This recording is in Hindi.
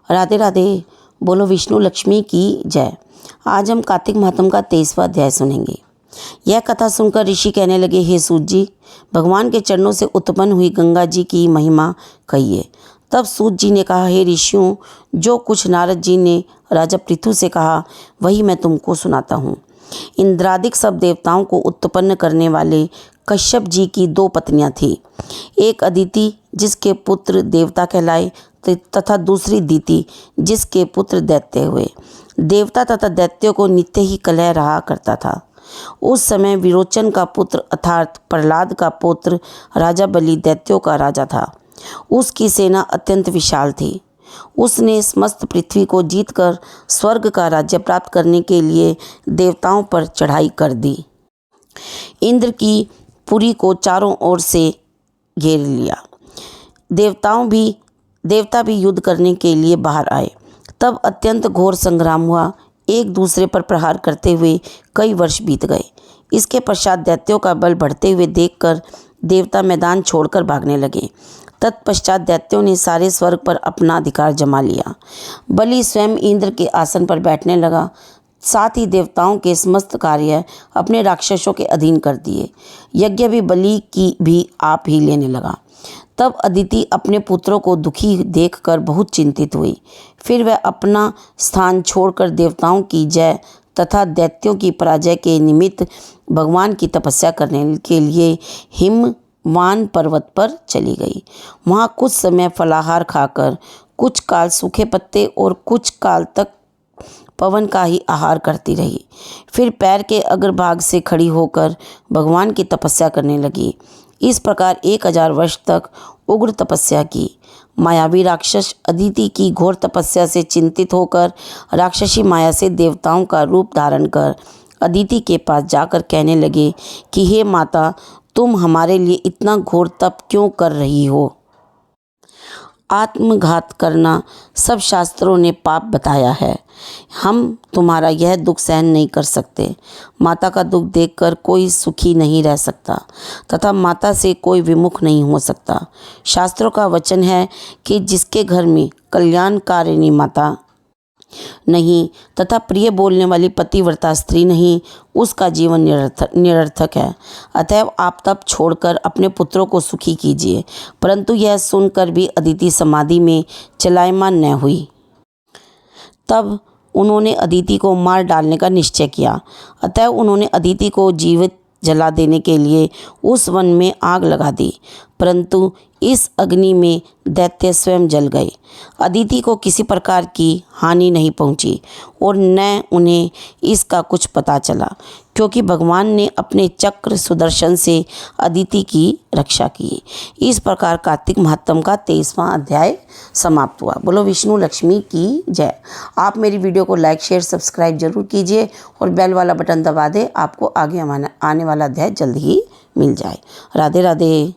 राधे राधे। बोलो विष्णु लक्ष्मी की जय। आज हम कार्तिक मातम का 23वां अध्याय सुनेंगे। यह कथा सुनकर ऋषि कहने लगे, हे सूत जी, भगवान के चरणों से उत्पन्न हुई गंगा जी की महिमा कहिए। तब सूत जी ने कहा, हे ऋषियों, जो कुछ नारद जी ने राजा पृथु से कहा वही मैं तुमको सुनाता हूँ। इंद्रादिक सब देवताओं को उत्पन्न करने वाले कश्यप जी की 2 पत्नियां थीं। एक अदिति जिसके पुत्र देवता कहलाए तथा दूसरी दीति जिसके पुत्र दैत्य हुए। देवता तथा दैत्यों को नित्य ही कलह रहा करता था। उस समय विरोचन का पुत्र अर्थात प्रहलाद का पुत्र राजा बलि दैत्यों का राजा था। उसकी सेना अत्यंत विशाल थी। उसने समस्त पृथ्वी को जीतकर स्वर्ग का राज्य प्राप्त करने के लिए देवताओं पर चढ़ाई कर दी। इंद्र की पुरी को चारों ओर से घेर लिया। देवता भी युद्ध करने के लिए बाहर आए। तब अत्यंत घोर संग्राम हुआ। एक दूसरे पर प्रहार करते हुए कई वर्ष बीत गए। इसके पश्चात दैत्यों का बल बढ़ते हुए देखकर देवता मैदान छोड़कर भागने लगे। तत्पश्चात दैत्यों ने सारे स्वर्ग पर अपना अधिकार जमा लिया। बलि स्वयं इंद्र के आसन पर बैठने लगा। साथ ही देवताओं के समस्त कार्य अपने राक्षसों के अधीन कर दिए। यज्ञ भी बलि की भी आप ही लेने लगा। तब अदिति अपने पुत्रों को दुखी देखकर बहुत चिंतित हुई। फिर वह अपना स्थान छोड़कर देवताओं की जय तथा दैत्यों की पराजय के निमित्त भगवान की तपस्या करने के लिए हिमवान पर्वत पर चली गई। वहाँ कुछ समय फलाहार खाकर कुछ काल सूखे पत्ते और कुछ काल तक पवन का ही आहार करती रही। फिर पैर के अग्रभाग से खड़ी होकर भगवान की तपस्या करने लगी। इस प्रकार 1000 वर्ष तक उग्र तपस्या की। मायावी राक्षस अदिति की घोर तपस्या से चिंतित होकर राक्षसी माया से देवताओं का रूप धारण कर अदिति के पास जाकर कहने लगे कि हे माता, तुम हमारे लिए इतना घोर तप क्यों कर रही हो? आत्मघात करना सब शास्त्रों ने पाप बताया है। हम तुम्हारा यह दुख सहन नहीं कर सकते। माता का दुख देखकर कोई सुखी नहीं रह सकता तथा माता से कोई विमुख नहीं हो सकता। शास्त्रों का वचन है कि जिसके घर में कल्याणकारिणी माता नहीं तथा प्रिय बोलने वाली पतिव्रता स्त्री नहीं, उसका जीवन निरर्थक है। अतएव आप तप छोड़कर अपने पुत्रों को सुखी कीजिए। परंतु यह सुनकर भी अदिति समाधि में चलायमान न हुई। तब उन्होंने अदिति को मार डालने का निश्चय किया। अतएव उन्होंने अदिति को जीवित जला देने के लिए उस वन में आग लगा दी। परंतु इस अग्नि में दैत्य स्वयं जल गए। अदिति को किसी प्रकार की हानि नहीं पहुंची और न उन्हें इसका कुछ पता चला, क्योंकि भगवान ने अपने चक्र सुदर्शन से अदिति की रक्षा की। इस प्रकार कार्तिक महात्म का 23वां अध्याय समाप्त हुआ। बोलो विष्णु लक्ष्मी की जय। आप मेरी वीडियो को लाइक शेयर सब्सक्राइब जरूर कीजिए और बेल वाला बटन दबा दें। आपको आगे आने वाला अध्याय जल्द ही मिल जाए। राधे राधे।